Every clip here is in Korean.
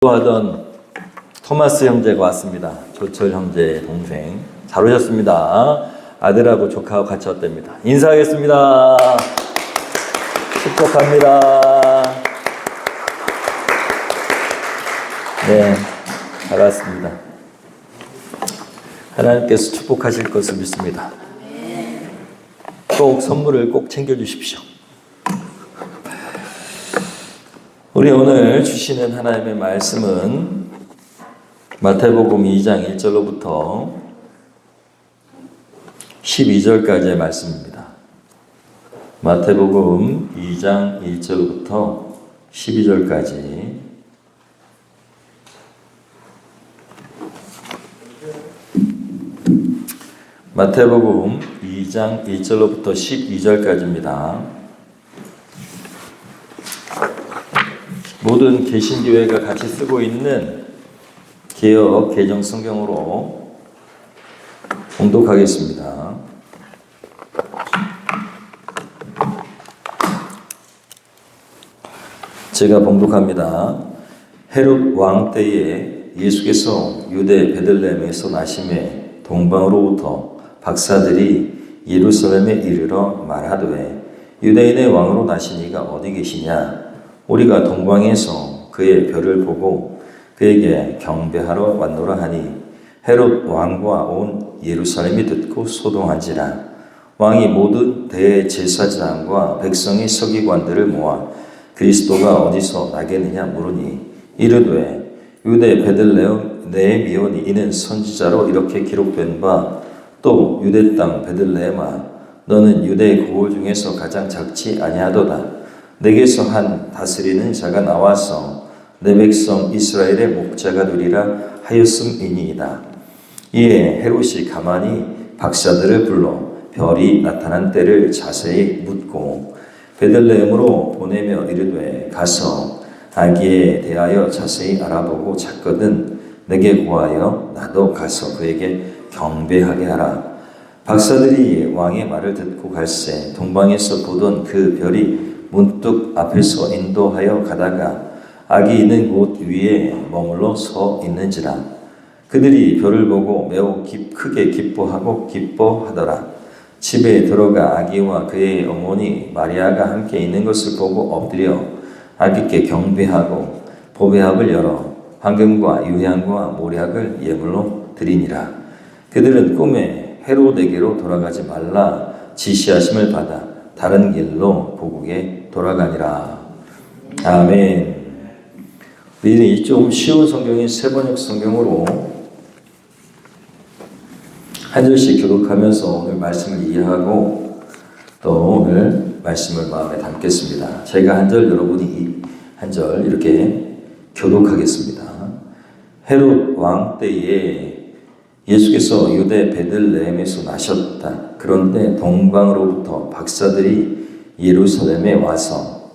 하던 토마스 형제가 왔습니다. 조철 형제의 동생. 잘 오셨습니다. 아들하고 조카하고 같이 왔답니다. 인사하겠습니다. 축복합니다. 네, 잘 왔습니다. 하나님께서 축복하실 것을 믿습니다. 꼭 선물을 꼭 챙겨주십시오. 우리 오늘 주시는 하나님의 말씀은 마태복음 2장 1절로부터 12절까지의 말씀입니다. 마태복음 2장 1절부터 12절까지 마태복음 2장 1절로부터 12절까지입니다. 모든 개신교회가 같이 쓰고 있는 개역 개정 성경으로 봉독하겠습니다. 제가 봉독합니다. 헤롯 왕 때에 예수께서 유대 베들레헴에서 나심에 동방으로부터 박사들이 예루살렘에 이르러 말하되 유대인의 왕으로 나시니가 어디 계시냐? 우리가 동방에서 그의 별을 보고 그에게 경배하러 왔노라 하니 헤롯 왕과 온 예루살렘이 듣고 소동한지라. 왕이 모든 대제사장과 백성의 서기관들을 모아 그리스도가 어디서 나겠느냐 물으니 이르되 유대 베들레헴 네헤미오니 이는 선지자로 이렇게 기록된 바 또 유대 땅 베들레헴아 너는 유대 고을 중에서 가장 작지 아니하도다. 내게서 한 다스리는 자가 나와서 내 백성 이스라엘의 목자가 되리라 하였음이니이다. 이에 헤롯이 가만히 박사들을 불러 별이 나타난 때를 자세히 묻고 베들레헴으로 보내며 이르되 가서 아기에 대하여 자세히 알아보고 찾거든 내게 구하여 나도 가서 그에게 경배하게 하라. 박사들이 왕의 말을 듣고 갈새 동방에서 보던 그 별이 문득 앞에서 인도하여 가다가 아기 있는 곳 위에 머물러 서 있는지라. 그들이 별을 보고 매우 크게 기뻐하고 기뻐하더라. 집에 들어가 아기와 그의 어머니 마리아가 함께 있는 것을 보고 엎드려 아기께 경배하고 보배합을 열어 황금과 유향과 모략을 예물로 드리니라. 그들은 꿈에 헤롯에게로 돌아가지 말라 지시하심을 받아 다른 길로 고국에 돌아가니라. 아멘. 우리는 좀 쉬운 성경인 세번역 성경으로 한 절씩 교독하면서 오늘 말씀을 이해하고 또 오늘 말씀을 마음에 담겠습니다. 제가 한 절, 여러분이 한 절 이렇게 교독하겠습니다. 헤롯 왕 때에 예수께서 유대 베들레헴에서 나셨다. 그런데 동방으로부터 박사들이 예루살렘에 와서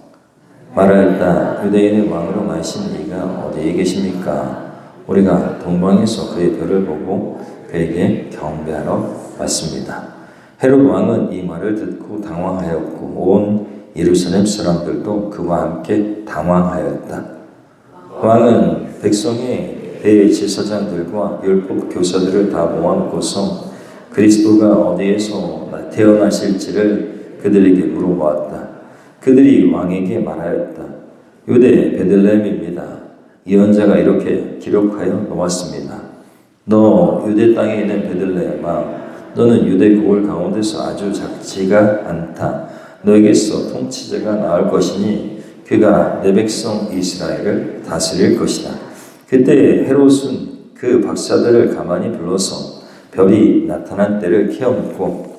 말하였다. 유대인의 왕으로 나신 이가 어디에 계십니까? 우리가 동방에서 그의 별을 보고 그에게 경배하러 왔습니다. 헤롯 왕은 이 말을 듣고 당황하였고 온 예루살렘 사람들도 그와 함께 당황하였다. 왕은 백성의 대제사장들과 율법 교사들을 다 모아놓고서 그리스도가 어디에서 태어나실지를 그들에게 물어보았다. 그들이 왕에게 말하였다. 유대 베들레헴입니다. 예언자가 이렇게 기록하여 놓았습니다. 너 유대 땅에 있는 베들레헴아, 너는 유대 고을 가운데서 아주 작지가 않다. 너에게서 통치자가 나올 것이니 그가 내 백성 이스라엘을 다스릴 것이다. 그때 헤롯은 그 박사들을 가만히 불러서 별이 나타난 때를 키워묻고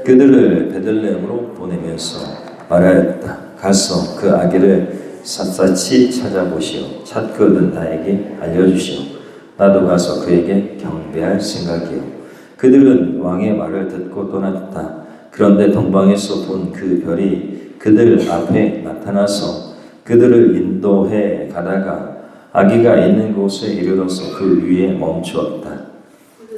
그들을 베들레헴으로 보내면서 말하였다. 가서 그 아기를 샅샅이 찾아보시오. 찾거든 나에게 알려주시오. 나도 가서 그에게 경배할 생각이요. 그들은 왕의 말을 듣고 떠났다. 그런데 동방에서 본 그 별이 그들 앞에 나타나서 그들을 인도해 가다가 아기가 있는 곳에 이르러서 그 위에 멈추었다.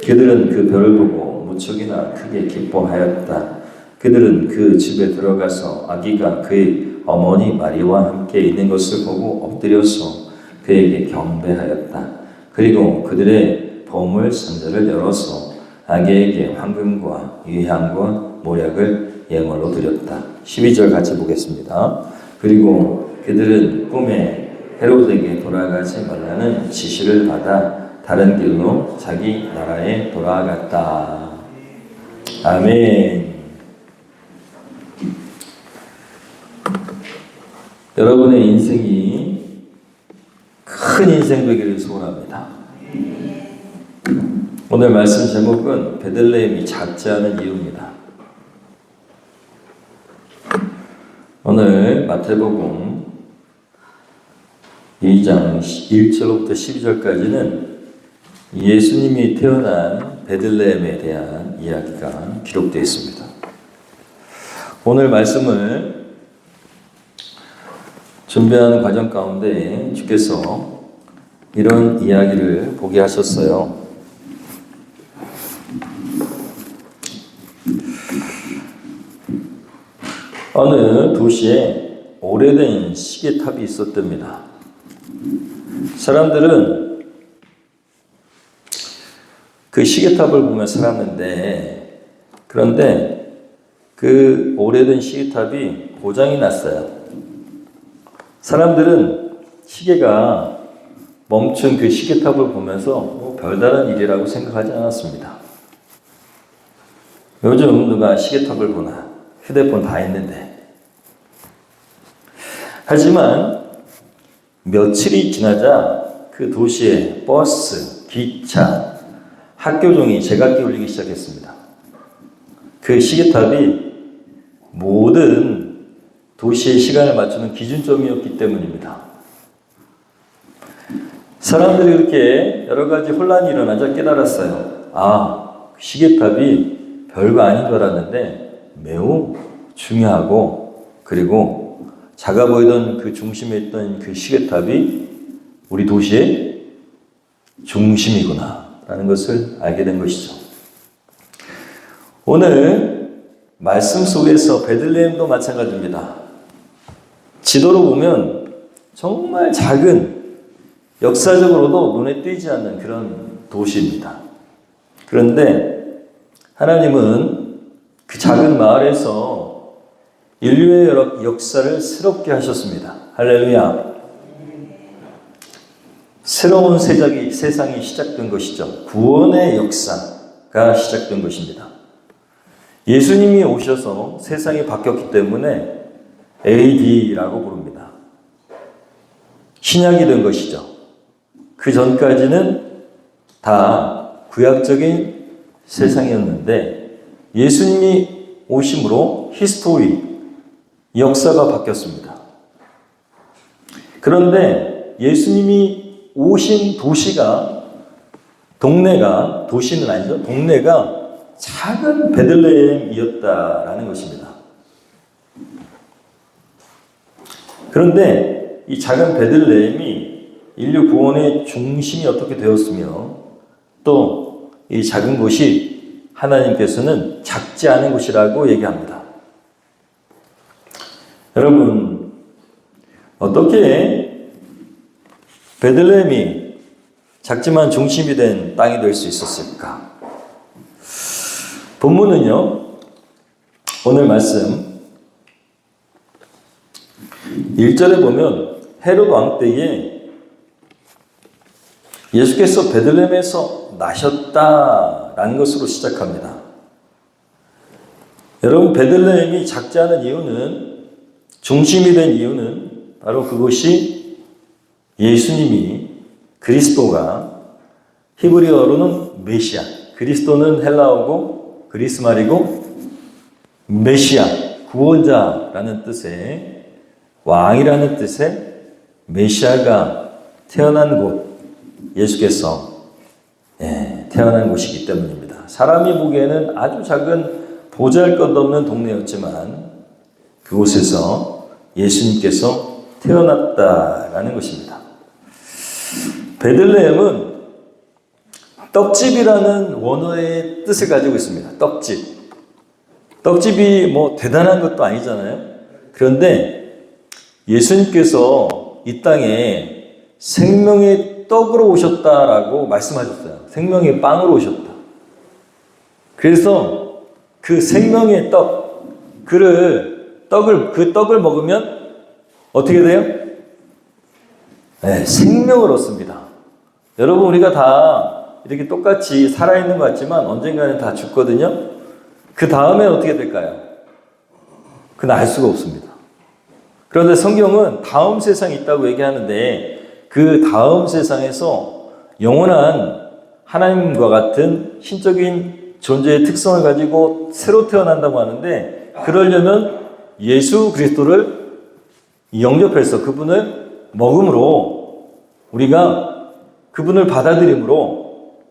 그들은 그 별을 보고 무척이나 크게 기뻐하였다. 그들은 그 집에 들어가서 아기가 그의 어머니 마리아와 함께 있는 것을 보고 엎드려서 그에게 경배하였다. 그리고 그들의 보물 상자를 열어서 아기에게 황금과 유향과 모략을 예물로 드렸다. 12절 같이 보겠습니다. 그리고 그들은 꿈에 헤롯에게 돌아가지 말라는 지시를 받아 다른 길로 자기 나라에 돌아갔다. 아멘. 여러분의 인생이 큰 인생 되기를 소원합니다. 오늘 말씀 제목은 베들레헴이 작지 않은 이유입니다. 오늘 마태복음 2장 1절부터 12절까지는 예수님이 태어난 베들레헴에 대한 이야기가 기록되어 있습니다. 오늘 말씀을 준비하는 과정 가운데 주께서 이런 이야기를 보게 하셨어요. 어느 도시에 오래된 시계탑이 있었답니다. 사람들은 그 시계탑을 보며 살았는데, 그런데 그 오래된 시계탑이 고장이 났어요. 사람들은 시계가 멈춘 그 시계탑을 보면서 별다른 일이라고 생각하지 않았습니다. 요즘 누가 시계탑을 보나? 휴대폰 다 있는데. 하지만 며칠이 지나자 그 도시에 버스, 기차, 학교종이 제각기 울리기 시작했습니다. 그 시계탑이 모든 도시의 시간을 맞추는 기준점이었기 때문입니다. 사람들이 이렇게 여러 가지 혼란이 일어나자 깨달았어요. 아, 시계탑이 별거 아닌 줄 알았는데 매우 중요하고, 그리고 작아 보이던 그 중심에 있던 그 시계탑이 우리 도시의 중심이구나 라는 것을 알게 된 것이죠. 오늘 말씀 속에서 베들레헴도 마찬가지입니다. 지도로 보면 정말 작은, 역사적으로도 눈에 띄지 않는 그런 도시입니다. 그런데 하나님은 그 작은 마을에서 인류의 역사를 새롭게 하셨습니다. 할렐루야. 새로운 세상이 시작된 것이죠. 구원의 역사가 시작된 것입니다. 예수님이 오셔서 세상이 바뀌었기 때문에 AD라고 부릅니다. 신약이 된 것이죠. 그 전까지는 다 구약적인 세상이었는데 예수님이 오심으로 히스토리, 역사가 바뀌었습니다. 그런데 예수님이 오신 도시는 아니죠. 동네가 작은 베들레헴이었다라는 것입니다. 그런데 이 작은 베들레헴이 인류 구원의 중심이 어떻게 되었으며, 또 이 작은 곳이 하나님께서는 작지 않은 곳이라고 얘기합니다. 여러분, 어떻게 베들레헴이 작지만 중심이 된 땅이 될 수 있었을까? 본문은요, 오늘 말씀 1절에 보면 헤롯 왕 때에 예수께서 베들레헴에서 나셨다라는 것으로 시작합니다. 여러분, 베들레헴이 작지 않은 이유는, 중심이 된 이유는 바로 그것이 예수님이, 그리스도가 히브리어로는 메시아, 그리스도는 헬라어고 그리스 말이고 메시아, 구원자라는 뜻의, 왕이라는 뜻의 메시아가 태어난 곳, 예수께서 태어난 곳이기 때문입니다. 사람이 보기에는 아주 작은 보잘것없는 동네였지만 그곳에서 예수님께서 태어났다라는 것입니다. 베들레헴은 떡집이라는 원어의 뜻을 가지고 있습니다. 떡집. 떡집이 뭐 대단한 것도 아니잖아요. 그런데 예수님께서 이 땅에 생명의 떡으로 오셨다라고 말씀하셨어요. 생명의 빵으로 오셨다. 그래서 그 생명의 그 떡을 먹으면 어떻게 돼요? 네, 생명을 얻습니다. 여러분, 우리가 다 이렇게 똑같이 살아있는 것 같지만 언젠가는 다 죽거든요. 그 다음에 어떻게 될까요? 그건 알 수가 없습니다. 그런데 성경은 다음 세상이 있다고 얘기하는데 그 다음 세상에서 영원한 하나님과 같은 신적인 존재의 특성을 가지고 새로 태어난다고 하는데, 그러려면 예수 그리스도를 영접해서 그분을 먹음으로, 우리가 그분을 받아들임으로,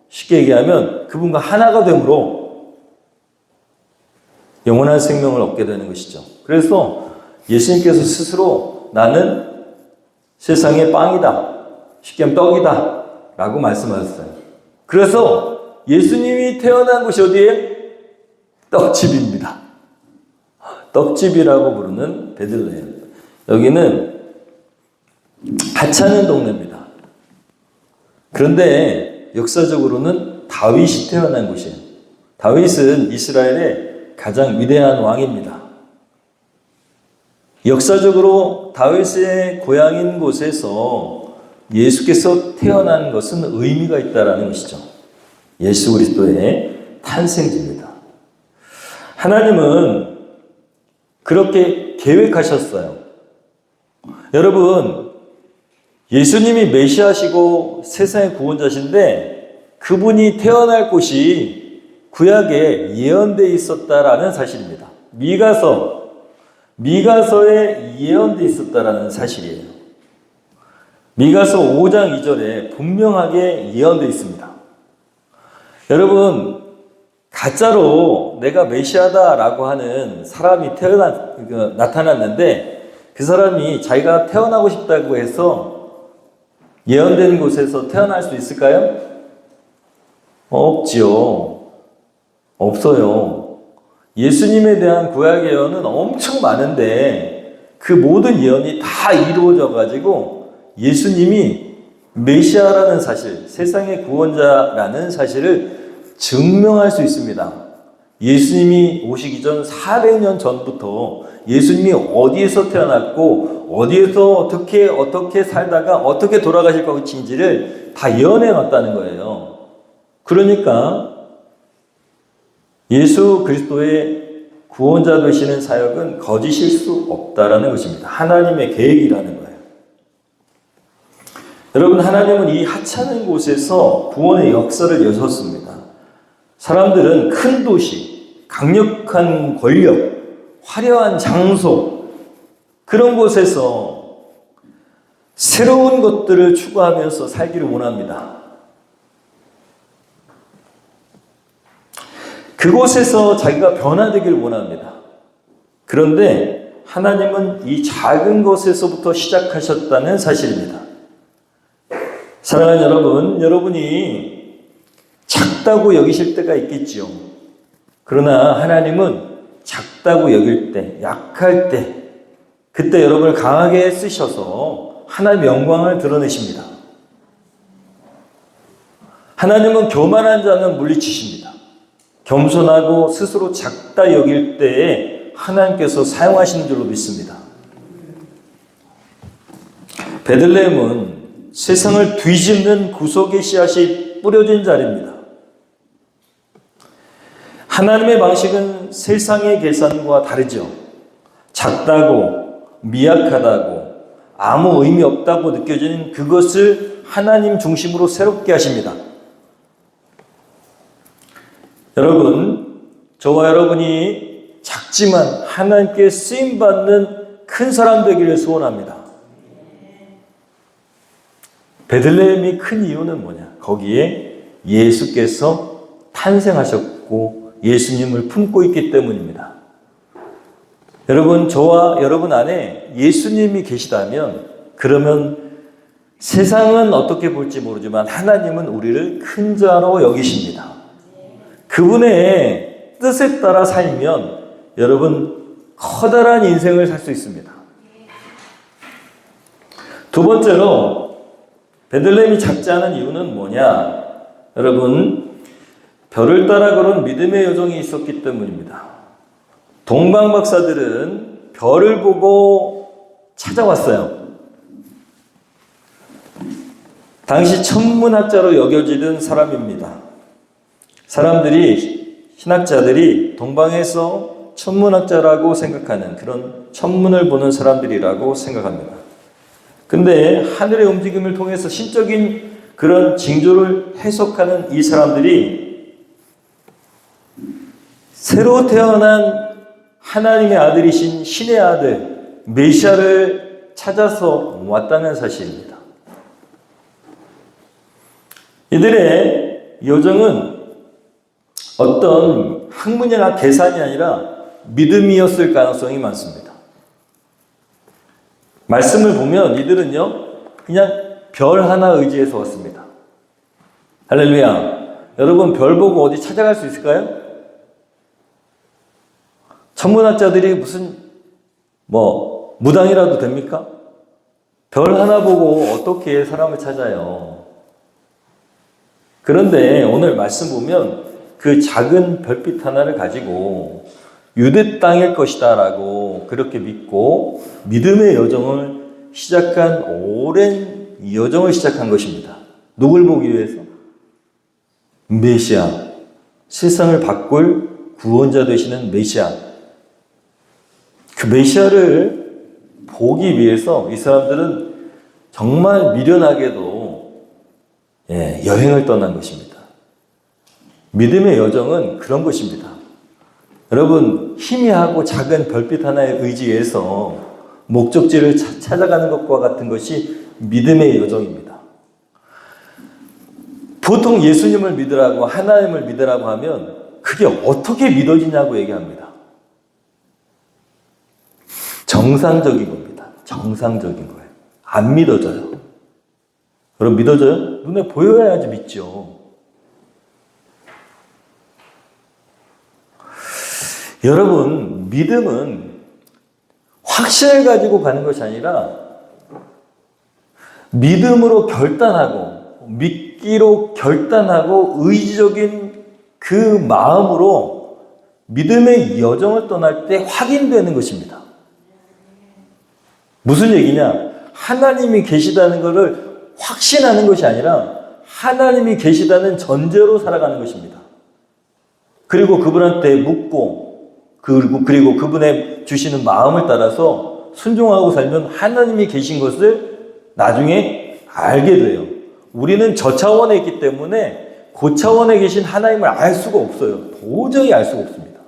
쉽게 얘기하면 그분과 하나가 됨으로 영원한 생명을 얻게 되는 것이죠. 그래서 예수님께서 스스로 나는 세상의 빵이다, 쉽게 하면 떡이다 라고 말씀하셨어요. 그래서 예수님이 태어난 곳이 어디예요? 떡집입니다. 떡집이라고 부르는 베들레헴. 여기는 하찮은 동네입니다. 그런데 역사적으로는 다윗이 태어난 곳이에요. 다윗은 이스라엘의 가장 위대한 왕입니다. 역사적으로 다윗의 고향인 곳에서 예수께서 태어난 것은 의미가 있다는 것이죠. 예수 그리스도의 탄생지입니다. 하나님은 그렇게 계획하셨어요. 여러분, 예수님이 메시아시고 세상의 구원자신데 그분이 태어날 곳이 구약에 예언되어 있었다라는 사실입니다. 미가서에 예언되어 있었다라는 사실이에요. 미가서 5장 2절에 분명하게 예언되어 있습니다. 여러분, 가짜로 내가 메시아다라고 하는 사람이 나타났는데 그 사람이 자기가 태어나고 싶다고 해서 예언된 곳에서 태어날 수 있을까요? 없지요. 없어요. 예수님에 대한 구약 예언은 엄청 많은데 그 모든 예언이 다 이루어져 가지고 예수님이 메시아라는 사실, 세상의 구원자라는 사실을 증명할 수 있습니다. 예수님이 오시기 전 400년 전부터 예수님이 어디에서 태어났고 어디에서 어떻게 살다가 어떻게 돌아가실 것인지를 다 예언해 놨다는 거예요. 그러니까 예수 그리스도의 구원자 되시는 사역은 거짓일 수 없다라는 것입니다. 하나님의 계획이라는 거예요. 여러분, 하나님은 이 하찮은 곳에서 구원의 역사를 여셨습니다. 사람들은 큰 도시, 강력한 권력, 화려한 장소, 그런 곳에서 새로운 것들을 추구하면서 살기를 원합니다. 그곳에서 자기가 변화되기를 원합니다. 그런데 하나님은 이 작은 것에서부터 시작하셨다는 사실입니다. 사랑하는 여러분, 여러분이 작다고 여기실 때가 있겠지요. 그러나 하나님은 작다고 여길 때, 약할 때, 그때 여러분을 강하게 쓰셔서 하나님의 영광을 드러내십니다. 하나님은 교만한 자는 물리치십니다. 겸손하고 스스로 작다 여길 때에 하나님께서 사용하시는 줄로 믿습니다. 베들레헴은 세상을 뒤집는 구속의 씨앗이 뿌려진 자리입니다. 하나님의 방식은 세상의 계산과 다르죠. 작다고, 미약하다고, 아무 의미 없다고 느껴지는 그것을 하나님 중심으로 새롭게 하십니다. 여러분, 저와 여러분이 작지만 하나님께 쓰임받는 큰 사람 되기를 소원합니다. 베들레헴이 큰 이유는 뭐냐? 거기에 예수께서 탄생하셨고 예수님을 품고 있기 때문입니다. 여러분, 저와 여러분 안에 예수님이 계시다면 그러면 세상은 어떻게 볼지 모르지만 하나님은 우리를 큰 자로 여기십니다. 그분의 뜻에 따라 살면 여러분 커다란 인생을 살 수 있습니다. 두 번째로 베들레헴이 작지 않은 이유는 뭐냐? 여러분, 별을 따라 걸은 믿음의 여정이 있었기 때문입니다. 동방 박사들은 별을 보고 찾아왔어요. 당시 천문학자로 여겨지던 사람입니다. 신학자들이 동방에서 천문학자라고 생각하는 그런 천문을 보는 사람들이라고 생각합니다. 근데 하늘의 움직임을 통해서 신적인 그런 징조를 해석하는 이 사람들이 새로 태어난 하나님의 아들이신 신의 아들 메시아를 찾아서 왔다는 사실입니다. 이들의 여정은 어떤 학문이나 계산이 아니라 믿음이었을 가능성이 많습니다. 말씀을 보면 이들은요, 그냥 별 하나 의지해서 왔습니다. 할렐루야. 여러분, 별 보고 어디 찾아갈 수 있을까요? 천문학자들이 무슨 무당이라도 됩니까? 별 하나 보고 어떻게 사람을 찾아요? 그런데 오늘 말씀 보면 그 작은 별빛 하나를 가지고 유대 땅일 것이다 라고 그렇게 믿고 믿음의 여정을 시작한 오랜 여정을 시작한 것입니다. 누굴 보기 위해서? 메시아, 세상을 바꿀 구원자 되시는 메시아. 그 메시아를 보기 위해서 이 사람들은 정말 미련하게도 여행을 떠난 것입니다. 믿음의 여정은 그런 것입니다. 여러분, 희미하고 작은 별빛 하나에 의지해서 목적지를 찾아가는 것과 같은 것이 믿음의 여정입니다. 보통 예수님을 믿으라고, 하나님을 믿으라고 하면 그게 어떻게 믿어지냐고 얘기합니다. 정상적인 겁니다. 정상적인 거예요. 안 믿어져요. 여러분, 믿어져요? 눈에 보여야지 믿죠. 여러분, 믿음은 확신을 가지고 가는 것이 아니라 믿음으로 결단하고 믿기로 결단하고 의지적인 그 마음으로 믿음의 여정을 떠날 때 확인되는 것입니다. 무슨 얘기냐? 하나님이 계시다는 것을 확신하는 것이 아니라 하나님이 계시다는 전제로 살아가는 것입니다. 그리고 그분한테 묻고 그리고 그분의 주시는 마음을 따라서 순종하고 살면 하나님이 계신 것을 나중에 알게 돼요. 우리는 저 차원에 있기 때문에 그 차원에 계신 하나님을 알 수가 없어요. 도저히 알 수가 없습니다.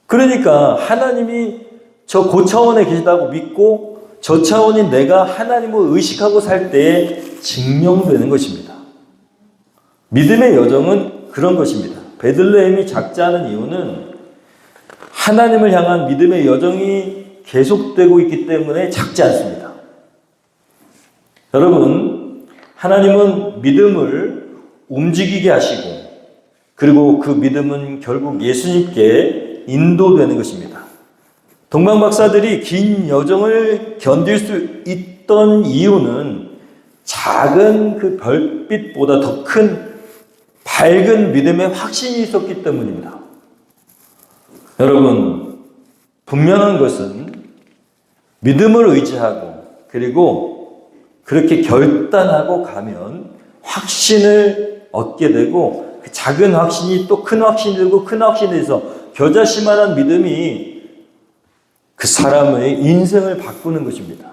그러니까 하나님이 저 그 차원에 계시다고 믿고 저 차원인 내가 하나님을 의식하고 살 때에 증명되는 것입니다. 믿음의 여정은 그런 것입니다. 베들레헴이 작지 않은 이유는 하나님을 향한 믿음의 여정이 계속되고 있기 때문에 작지 않습니다. 여러분, 하나님은 믿음을 움직이게 하시고 그리고 그 믿음은 결국 예수님께 인도되는 것입니다. 동방 박사들이 긴 여정을 견딜 수 있던 이유는 작은 그 별빛보다 더 큰 밝은 믿음의 확신이 있었기 때문입니다. 여러분, 분명한 것은 믿음을 의지하고 그리고 그렇게 결단하고 가면 확신을 얻게 되고 그 작은 확신이 또 큰 확신이 되고 큰 확신이 돼서 겨자씨만한 믿음이 그 사람의 인생을 바꾸는 것입니다.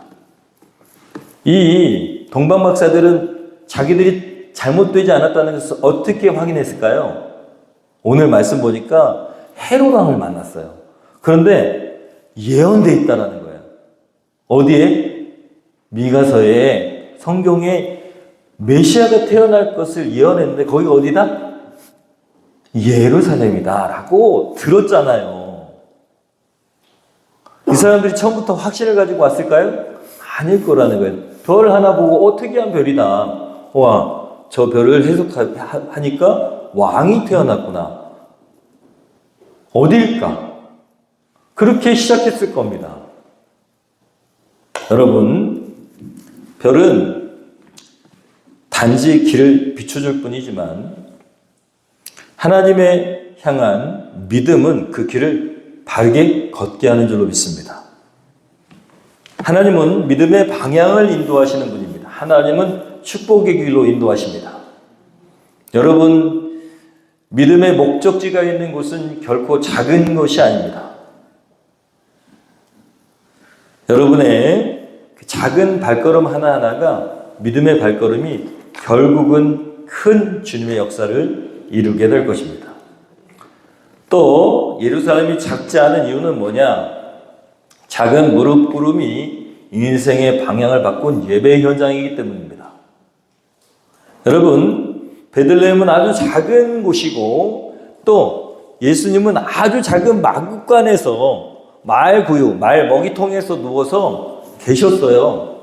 이 동방 박사들은 자기들이 잘못되지 않았다는 것을 어떻게 확인했을까요? 오늘 말씀 보니까 헤롯 왕을 만났어요. 그런데 예언되어 있다는 거예요. 어디에? 미가서에 성경에 메시아가 태어날 것을 예언했는데 거기가 어디다? 예루살렘이다 라고 들었잖아요. 이 사람들이 처음부터 확신을 가지고 왔을까요? 아닐 거라는 거예요. 별 하나 보고 특이한 별이다. 와, 저 별을 해석하니까 왕이 태어났구나. 어딜까? 그렇게 시작했을 겁니다. 여러분, 별은 단지 길을 비춰줄 뿐이지만 하나님의 향한 믿음은 그 길을 바르게 걷게 하는 줄로 믿습니다. 하나님은 믿음의 방향을 인도하시는 분입니다. 하나님은 축복의 길로 인도하십니다. 여러분, 믿음의 목적지가 있는 곳은 결코 작은 것이 아닙니다. 여러분의 그 작은 발걸음 하나하나가 믿음의 발걸음이 결국은 큰 주님의 역사를 이루게 될 것입니다. 또 예루살렘이 작지 않은 이유는 뭐냐? 작은 무릎 꿇음이 인생의 방향을 바꾼 예배 현장이기 때문입니다. 여러분, 베들레헴은 아주 작은 곳이고 또 예수님은 아주 작은 마구간에서 말 구유, 말 먹이통에서 누워서 계셨어요.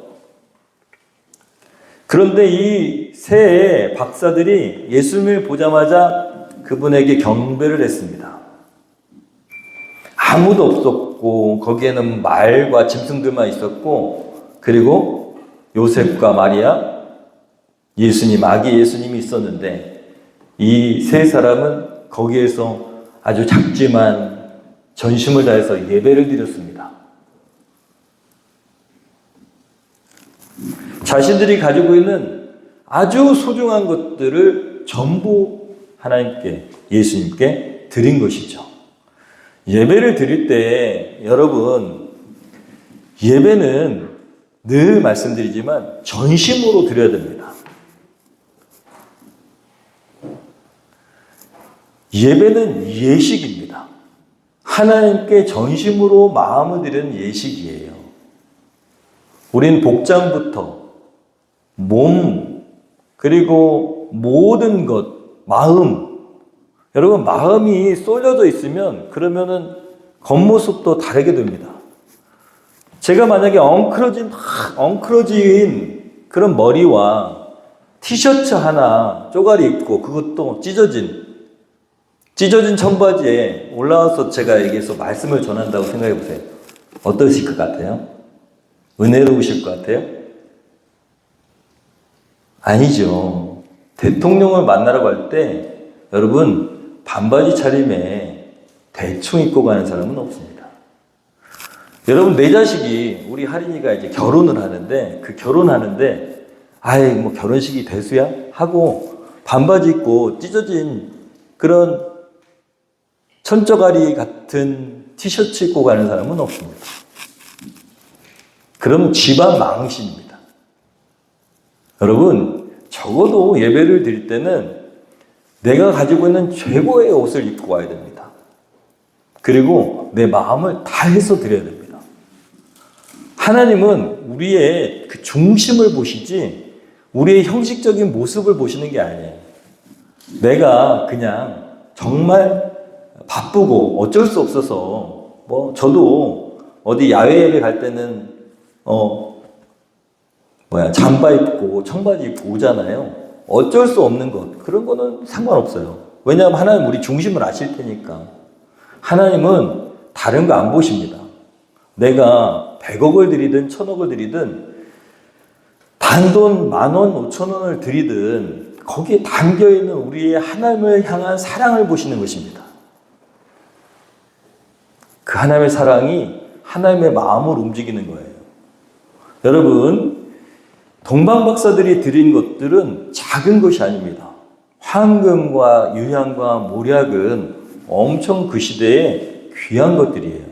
그런데 이 세 박사들이 예수님을 보자마자 그분에게 경배를 했습니다. 아무도 없었고 거기에는 말과 짐승들만 있었고 그리고 요셉과 마리아, 예수님, 아기 예수님이 있었는데 이 세 사람은 거기에서 아주 작지만 전심을 다해서 예배를 드렸습니다. 자신들이 가지고 있는 아주 소중한 것들을 전부 하나님께, 예수님께 드린 것이죠. 예배를 드릴 때 여러분, 예배는 늘 말씀드리지만 전심으로 드려야 됩니다. 예배는 예식입니다. 하나님께 전심으로 마음을 드리는 예식이에요. 우린 복장부터 몸, 그리고 모든 것, 마음. 여러분, 마음이 쏠려져 있으면 그러면은 겉모습도 다르게 됩니다. 제가 만약에 엉클어진 그런 머리와 티셔츠 하나 쪼가리 입고 그것도 찢어진 청바지에 올라와서 제가 여기서 말씀을 전한다고 생각해 보세요. 어떠실 것 같아요? 은혜로우실 것 같아요? 아니죠. 대통령을 만나러 갈 때 여러분 반바지 차림에 대충 입고 가는 사람은 없습니다. 여러분, 내 자식이, 우리 할인이가 이제 결혼을 하는데 그 결혼하는데 아이 뭐 결혼식이 대수야? 하고 반바지 입고 찢어진 그런 천저가리 같은 티셔츠 입고 가는 사람은 없습니다. 그럼 집안 망신입니다. 여러분, 적어도 예배를 드릴 때는 내가 가지고 있는 최고의 옷을 입고 와야 됩니다. 그리고 내 마음을 다해서 드려야 됩니다. 하나님은 우리의 그 중심을 보시지 우리의 형식적인 모습을 보시는 게 아니에요. 내가 그냥 정말 바쁘고 어쩔 수 없어서 저도 어디 야외 예배 갈 때는 잠바 입고 청바지 입고 오잖아요. 어쩔 수 없는 것, 그런 거는 상관없어요. 왜냐하면 하나님 우리 중심을 아실 테니까. 하나님은 다른 거 안 보십니다. 내가 100억을 드리든 1000억을 드리든 단돈 10,000원, 5,000원을 드리든 거기에 담겨있는 우리의 하나님을 향한 사랑을 보시는 것입니다. 그 하나님의 사랑이 하나님의 마음을 움직이는 거예요. 여러분, 동방박사들이 드린 것들은 작은 것이 아닙니다. 황금과 유향과 모략은 엄청 그 시대에 귀한 것들이에요.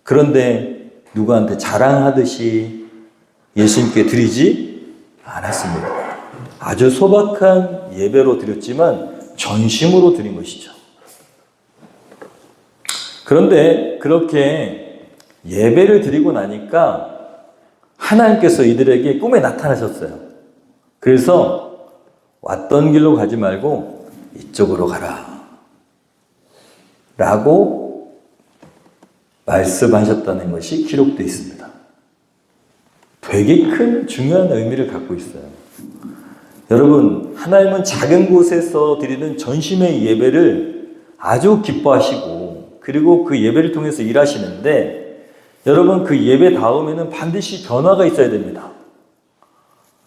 그런데 누구한테 자랑하듯이 예수님께 드리지 않았습니다. 아주 소박한 예배로 드렸지만 전심으로 드린 것이죠. 그런데 그렇게 예배를 드리고 나니까 하나님께서 이들에게 꿈에 나타나셨어요. 그래서 왔던 길로 가지 말고 이쪽으로 가라 라고 말씀하셨다는 것이 기록되어 있습니다. 되게 큰 중요한 의미를 갖고 있어요. 여러분, 하나님은 작은 곳에서 드리는 전심의 예배를 아주 기뻐하시고 그리고 그 예배를 통해서 일하시는데 여러분, 그 예배 다음에는 반드시 변화가 있어야 됩니다.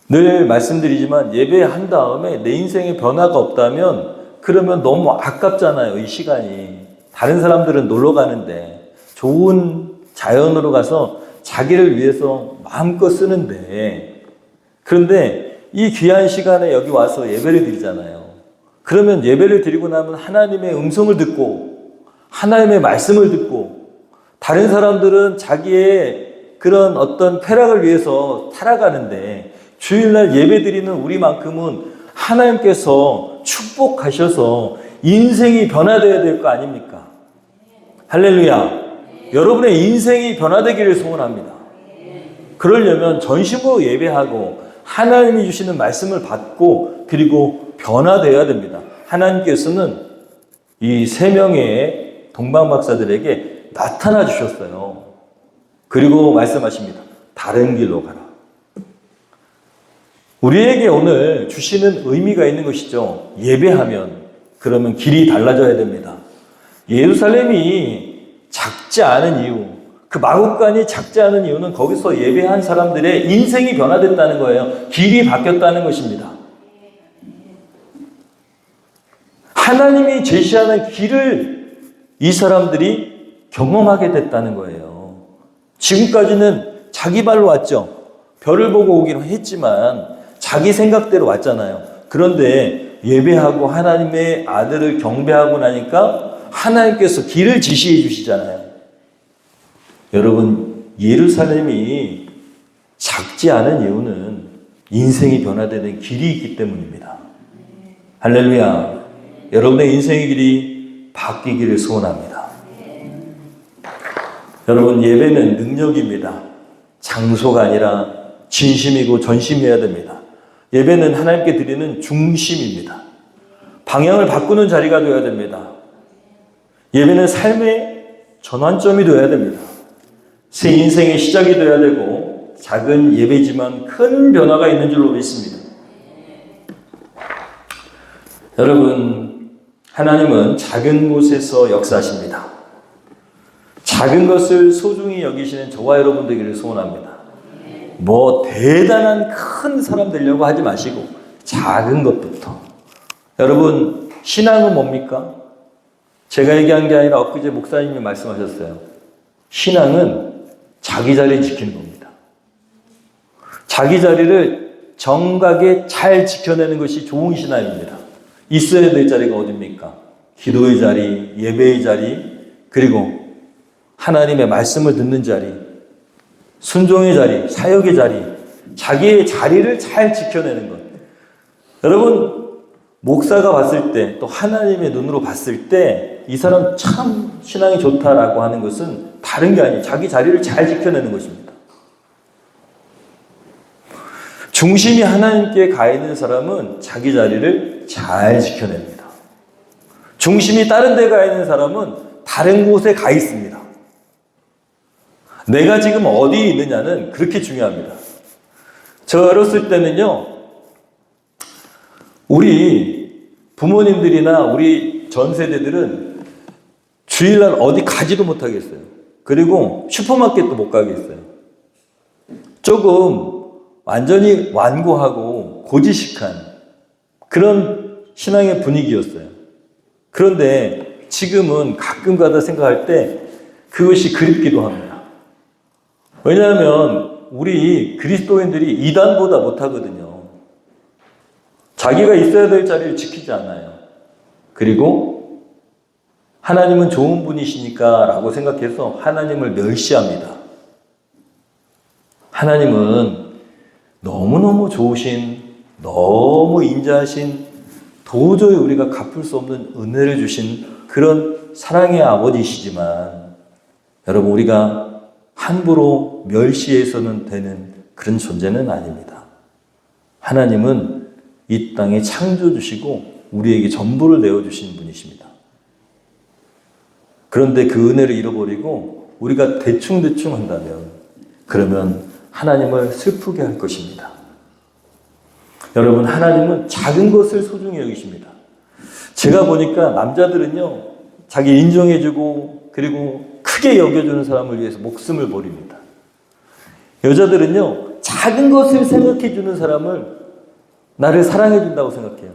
늘 말씀드리지만 예배한 다음에 내 인생에 변화가 없다면 그러면 너무 아깝잖아요, 이 시간이. 다른 사람들은 놀러 가는데 좋은 자연으로 가서 자기를 위해서 마음껏 쓰는데, 그런데 이 귀한 시간에 여기 와서 예배를 드리잖아요. 그러면 예배를 드리고 나면 하나님의 음성을 듣고 하나님의 말씀을 듣고, 다른 사람들은 자기의 그런 어떤 쾌락을 위해서 살아가는데 주일날 예배 드리는 우리만큼은 하나님께서 축복하셔서 인생이 변화되어야 될 거 아닙니까? 할렐루야. 여러분의 인생이 변화되기를 소원합니다. 그러려면 전심으로 예배하고 하나님이 주시는 말씀을 받고 그리고 변화되어야 됩니다. 하나님께서는 이 3명의 동방박사들에게 나타나 주셨어요. 그리고 말씀하십니다. 다른 길로 가라. 우리에게 오늘 주시는 의미가 있는 것이죠. 예배하면 그러면 길이 달라져야 됩니다. 예루살렘이 작지 않은 이유, 그 마국간이 작지 않은 이유는 거기서 예배한 사람들의 인생이 변화됐다는 거예요. 길이 바뀌었다는 것입니다. 하나님이 제시하는 길을 이 사람들이 경험하게 됐다는 거예요. 지금까지는 자기 발로 왔죠. 별을 보고 오기로 했지만 자기 생각대로 왔잖아요. 그런데 예배하고 하나님의 아들을 경배하고 나니까 하나님께서 길을 지시해 주시잖아요. 여러분, 예루살렘이 작지 않은 이유는 인생이 변화되는 길이 있기 때문입니다. 할렐루야. 여러분의 인생의 길이 바뀌기를 소원합니다. 여러분, 예배는 능력입니다. 장소가 아니라 진심이고 전심이어야 됩니다. 예배는 하나님께 드리는 중심입니다. 방향을 바꾸는 자리가 되어야 됩니다. 예배는 삶의 전환점이 되어야 됩니다. 새 인생의 시작이 되어야 되고 작은 예배지만 큰 변화가 있는 줄로 믿습니다. 여러분, 하나님은 작은 곳에서 역사하십니다. 작은 것을 소중히 여기시는 저와 여러분 되기를 소원합니다. 뭐 대단한 큰 사람 되려고 하지 마시고 작은 것부터. 여러분, 신앙은 뭡니까? 제가 얘기한 게 아니라 엊그제 목사님이 말씀하셨어요. 신앙은 자기 자리 지키는 겁니다. 자기 자리를 정각에 잘 지켜내는 것이 좋은 신앙입니다. 있어야 될 자리가 어딥니까? 기도의 자리, 예배의 자리, 그리고 하나님의 말씀을 듣는 자리, 순종의 자리, 사역의 자리, 자기의 자리를 잘 지켜내는 것. 여러분, 목사가 봤을 때, 또 하나님의 눈으로 봤을 때 이 사람 참 신앙이 좋다라고 하는 것은 다른 게 아니에요. 자기 자리를 잘 지켜내는 것입니다. 중심이 하나님께 가 있는 사람은 자기 자리를 잘 지켜냅니다. 중심이 다른 데 가 있는 사람은 다른 곳에 가 있습니다. 내가 지금 어디에 있느냐는 그렇게 중요합니다. 저 어렸을 때는요, 우리 부모님들이나 우리 전 세대들은 주일날 어디 가지도 못하겠어요. 그리고 슈퍼마켓도 못 가겠어요. 조금 완전히 완고하고 고지식한 그런 신앙의 분위기였어요. 그런데 지금은 가끔가다 생각할 때 그것이 그립기도 합니다. 왜냐하면 우리 그리스도인들이 이단보다 못하거든요. 자기가 있어야 될 자리를 지키지 않아요. 그리고 하나님은 좋은 분이시니까 라고 생각해서 하나님을 멸시합니다. 하나님은 너무너무 좋으신, 너무 인자하신, 도저히 우리가 갚을 수 없는 은혜를 주신 그런 사랑의 아버지시지만, 여러분, 우리가 함부로 멸시해서는 되는 그런 존재는 아닙니다. 하나님은 이 땅에 창조주시고 우리에게 전부를 내어주신 분이십니다. 그런데 그 은혜를 잃어버리고 우리가 대충대충 한다면 그러면 하나님을 슬프게 할 것입니다. 여러분, 하나님은 작은 것을 소중히 여기십니다. 제가 보니까 남자들은요, 자기 인정해주고 그리고 크게 여겨주는 사람을 위해서 목숨을 버립니다. 여자들은요, 작은 것을 생각해 주는 사람을 나를 사랑해 준다고 생각해요.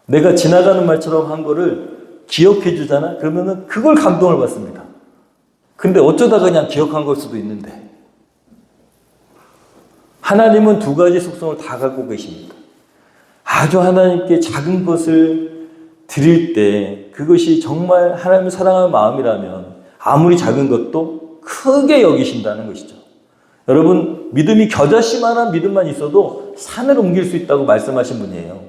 내가 지나가는 말처럼 한 거를 기억해 주잖아? 그러면은 그걸 감동을 받습니다. 근데 어쩌다가 그냥 기억한 걸 수도 있는데. 하나님은 두 가지 속성을 다 갖고 계십니다. 아주 하나님께 작은 것을 드릴 때 그것이 정말 하나님을 사랑하는 마음이라면 아무리 작은 것도 크게 여기신다는 것이죠. 여러분, 믿음이 겨자씨만한 믿음만 있어도 산을 옮길 수 있다고 말씀하신 분이에요.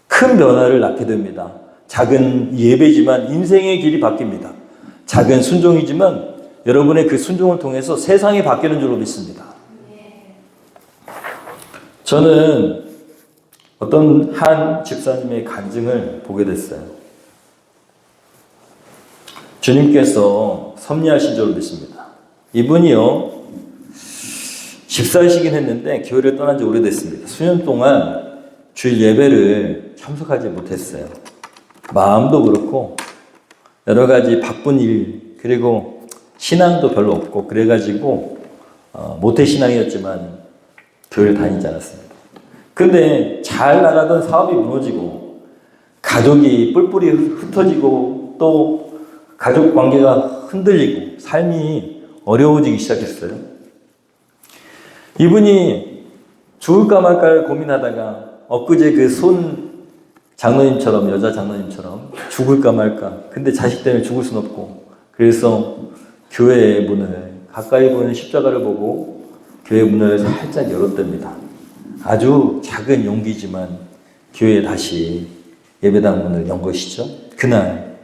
큰 변화를 낳게 됩니다. 작은 예배지만 인생의 길이 바뀝니다. 작은 순종이지만 여러분의 그 순종을 통해서 세상이 바뀌는 줄로 믿습니다. 저는 어떤 한 집사님의 간증을 보게 됐어요. 주님께서 섭리하신 줄로 믿습니다. 이분이요, 집사이시긴 했는데 교회를 떠난 지 오래됐습니다. 수년 동안 주일 예배를 참석하지 못했어요. 마음도 그렇고 여러 가지 바쁜 일, 그리고 신앙도 별로 없고 그래가지고 모태신앙이었지만 교회를 다니지 않았습니다. 근데 잘 나가던 사업이 무너지고 가족이 뿔뿔이 흩어지고 또 가족 관계가 흔들리고 삶이 어려워지기 시작했어요. 이분이 죽을까 말까를 고민하다가 엊그제 그 손 장로님처럼, 여자 장로님처럼 죽을까 말까. 근데 자식 때문에 죽을 순 없고 그래서 교회의 문을, 가까이 보이는 십자가를 보고 교회 문을 살짝 열었답니다. 아주 작은 용기지만 교회에 다시 예배당 문을 연 것이죠. 그날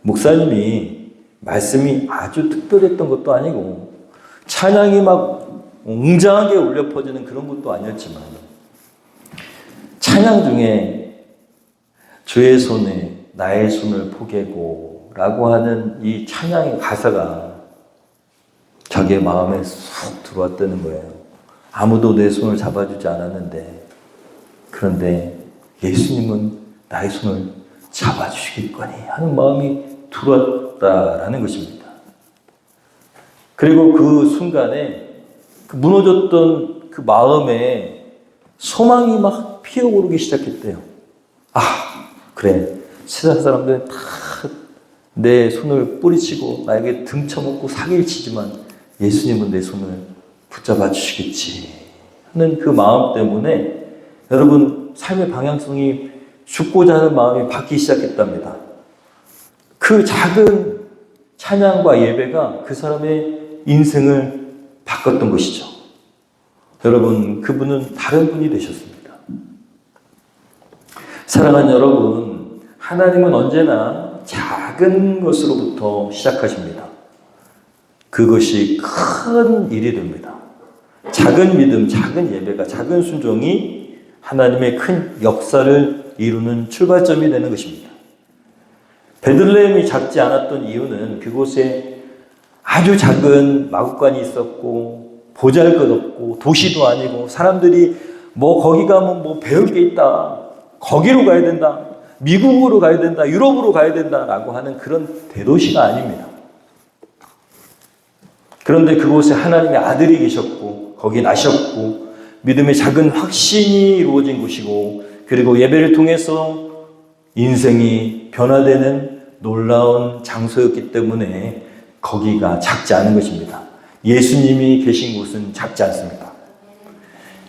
목사님이 말씀이 아주 특별했던 것도 아니고 찬양이 막 웅장하게 울려 퍼지는 그런 것도 아니었지만 찬양 중에 주의 손에 나의 손을 포개고 라고 하는 이 찬양의 가사가 자기의 마음에 쑥 들어왔다는 거예요. 아무도 내 손을 잡아주지 않았는데 그런데 예수님은 나의 손을 잡아주시겠거니 하는 마음이 들어왔다라는 것입니다. 그리고 그 순간에 그 무너졌던 그 마음에 소망이 막 피어오르기 시작했대요. 아, 그래. 세상 사람들은 다 내 손을 뿌리치고 나에게 등쳐먹고 사기를 치지만 예수님은 내 손을 붙잡아 주시겠지 하는 그 마음 때문에 여러분 삶의 방향성이 죽고자 하는 마음이 바뀌기 시작했답니다. 그 작은 찬양과 예배가 그 사람의 인생을 바꿨던 것이죠. 여러분, 그분은 다른 분이 되셨습니다. 사랑하는 여러분, 하나님은 언제나 작은 것으로부터 시작하십니다. 그것이 큰 일이 됩니다. 작은 믿음, 작은 예배가, 작은 순종이 하나님의 큰 역사를 이루는 출발점이 되는 것입니다. 베들레헴이 작지 않았던 이유는 그곳에 아주 작은 마구간이 있었고 보잘것없고 도시도 아니고 사람들이 뭐 거기 가면 뭐 배울 게 있다, 거기로 가야 된다, 미국으로 가야 된다, 유럽으로 가야 된다라고 하는 그런 대도시가 아닙니다. 그런데 그곳에 하나님의 아들이 계셨고 거기 나셨고 믿음의 작은 확신이 이루어진 곳이고 그리고 예배를 통해서 인생이 변화되는 놀라운 장소였기 때문에 거기가 작지 않은 것입니다. 예수님이 계신 곳은 작지 않습니다.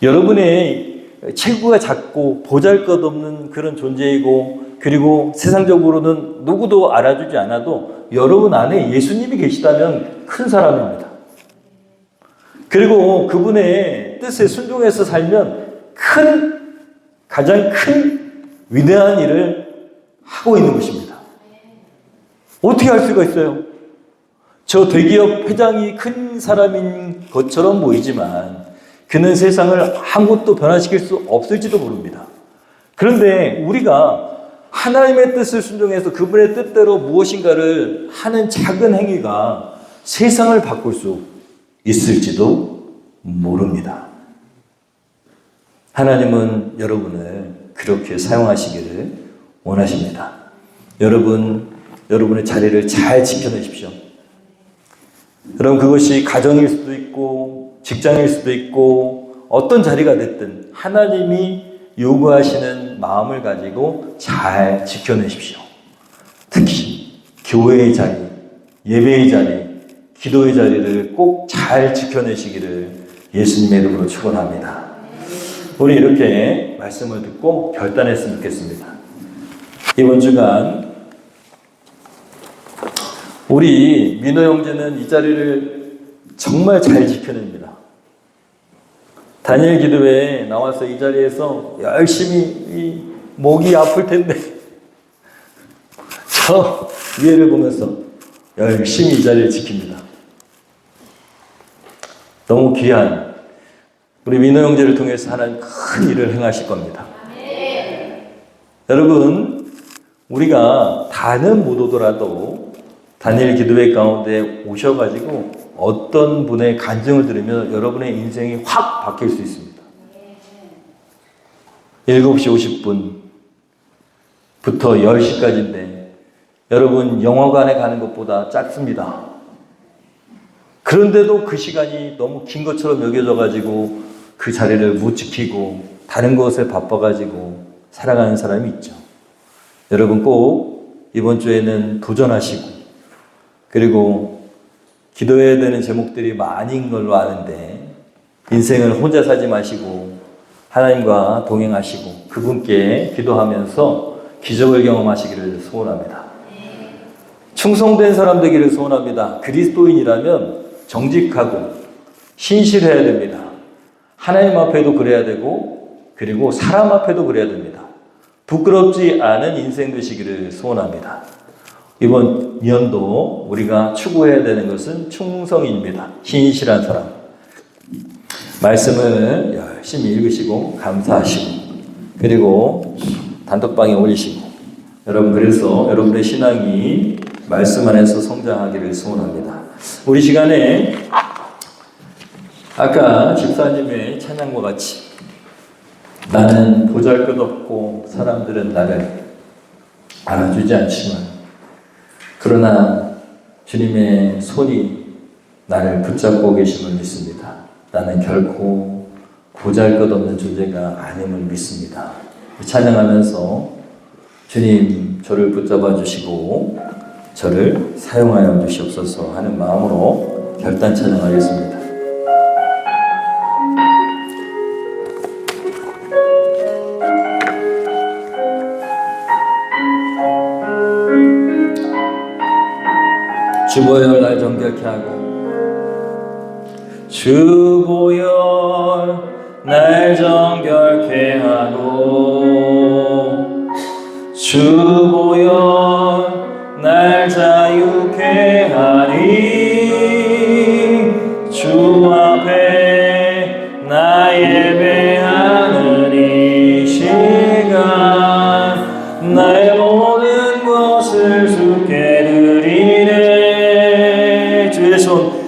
여러분의 체구가 작고 보잘것없는 그런 존재이고 그리고 세상적으로는 누구도 알아주지 않아도 여러분 안에 예수님이 계시다면 큰 사람입니다. 그리고 그분의 뜻에 순종해서 살면 가장 큰 위대한 일을 하고 있는 것입니다. 어떻게 할 수가 있어요? 저 대기업 회장이 큰 사람인 것처럼 보이지만 그는 세상을 아무것도 변화시킬 수 없을지도 모릅니다. 그런데 우리가 하나님의 뜻을 순종해서 그분의 뜻대로 무엇인가를 하는 작은 행위가 세상을 바꿀 수 있을지도 모릅니다. 하나님은 여러분을 그렇게 사용하시기를 원하십니다. 여러분의 자리를 잘 지켜내십시오. 여러분, 그것이 가정일 수도 있고 직장일 수도 있고 어떤 자리가 됐든 하나님이 요구하시는 마음을 가지고 잘 지켜내십시오. 특히 교회의 자리, 예배의 자리, 기도의 자리를 꼭 잘 지켜내시기를 예수님의 이름으로 축원합니다. 우리 이렇게 말씀을 듣고 결단했으면 좋겠습니다. 이번 주간 우리 민호 형제는 이 자리를 정말 잘 지켜냅니다. 다니엘 기도회에 나와서 이 자리에서 열심히 목이 아플 텐데 저 위에를 보면서 열심히 이 자리를 지킵니다. 너무 귀한 우리 민호 형제를 통해서 하나님 큰 일을 행하실 겁니다. 여러분, 우리가 다는 못 오더라도 다니엘 기도회 가운데 오셔가지고 어떤 분의 간증을 들으면 여러분의 인생이 확 바뀔 수 있습니다. 7시 50분부터 10시까지인데 여러분 영화관에 가는 것보다 짧습니다. 그런데도 그 시간이 너무 긴 것처럼 여겨져가지고 그 자리를 못 지키고 다른 것에 바빠가지고 살아가는 사람이 있죠. 여러분 꼭 이번 주에는 도전하시고 그리고 기도해야 되는 제목들이 많은 걸로 아는데 인생을 혼자 살지 마시고 하나님과 동행하시고 그분께 기도하면서 기적을 경험하시기를 소원합니다. 충성된 사람 되기를 소원합니다. 그리스도인이라면 정직하고 신실해야 됩니다. 하나님 앞에도 그래야 되고 그리고 사람 앞에도 그래야 됩니다. 부끄럽지 않은 인생 되시기를 소원합니다. 이번 연도 우리가 추구해야 되는 것은 충성입니다. 신실한 사람. 말씀을 열심히 읽으시고 감사하시고 그리고 단톡방에 올리시고 여러분 그래서 여러분의 신앙이 말씀 안에서 성장하기를 소원합니다. 우리 시간에 아까 집사님의 찬양과 같이 나는 보잘것없고 사람들은 나를 알아주지 않지만 그러나 주님의 손이 나를 붙잡고 계심을 믿습니다. 나는 결코 보잘것없는 존재가 아님을 믿습니다. 찬양하면서 주님 저를 붙잡아 주시고 저를 사용하여 주시옵소서 하는 마음으로 결단 찬양하겠습니다. 주보혈 날 정결케 하고 주보혈 날 정결케 하고 주보혈 날 자유케 하리 주 앞에 나 예배하는 이 시간 나의 모든 것을 주께 드리네 주의 손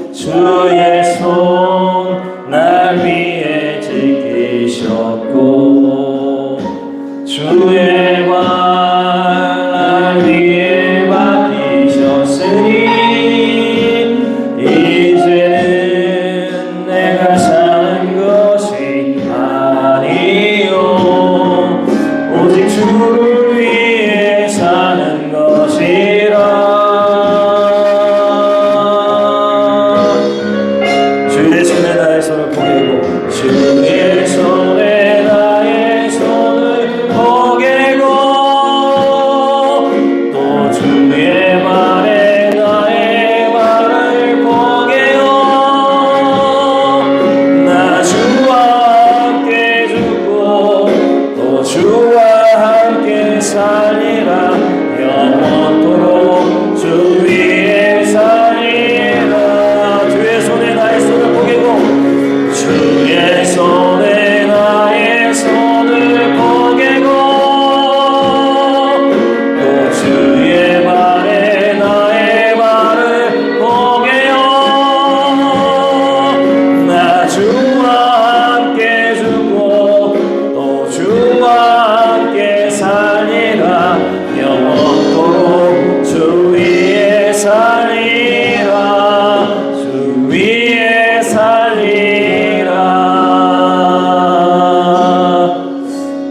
날 위해 지키셨고 주의 발 날 위해 맡기셨으니 이제는 내가 사는 것이 아니요 오직 주를 위해 사는 것이라 주의 손에 나의 손을 포개고 주의 손에 나의 손을 포개고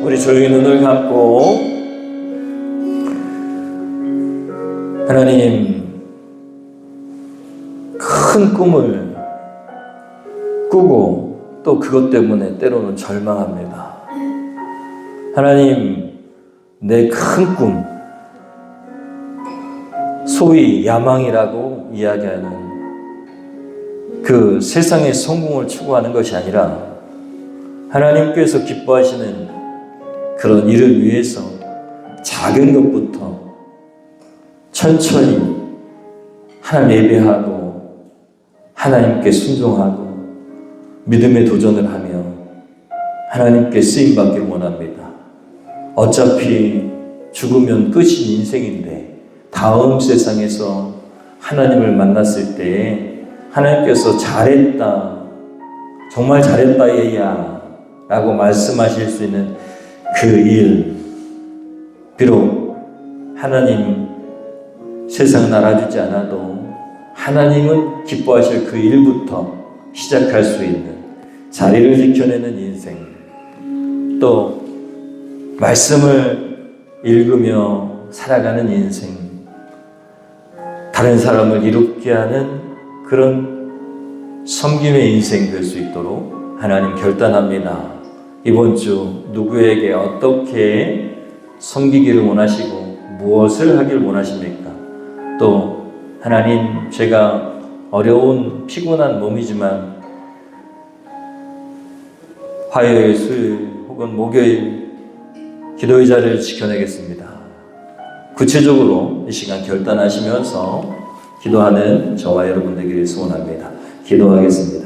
우리 조용히 눈을 감고 하나님 큰 꿈을 꾸고 또 그것 때문에 때로는 절망합니다. 하나님, 내 큰 꿈, 소위 야망이라고 이야기하는 그 세상의 성공을 추구하는 것이 아니라 하나님께서 기뻐하시는 그런 일을 위해서 작은 것부터 천천히 하나님 예배하고 하나님께 순종하고 믿음의 도전을 하며 하나님께 쓰임받기를 원합니다. 어차피 죽으면 끝인 인생인데 다음 세상에서 하나님을 만났을 때 하나님께서 잘했다, 정말 잘했다 얘야 라고 말씀하실 수 있는 그 일, 비록 하나님 세상은 알아주지 않아도 하나님은 기뻐하실 그 일부터 시작할 수 있는 자리를 지켜내는 인생, 또 말씀을 읽으며 살아가는 인생, 다른 사람을 이롭게 하는 그런 섬김의 인생 될 수 있도록 하나님 결단합니다. 이번 주 누구에게 어떻게 섬기기를 원하시고 무엇을 하길 원하십니까? 또 하나님, 제가 어려운 피곤한 몸이지만 화요일, 수요일 혹은 목요일 기도의 자리를 지켜내겠습니다. 구체적으로 이 시간 결단하시면서 기도하는 저와 여러분 되기를 소원합니다. 기도하겠습니다.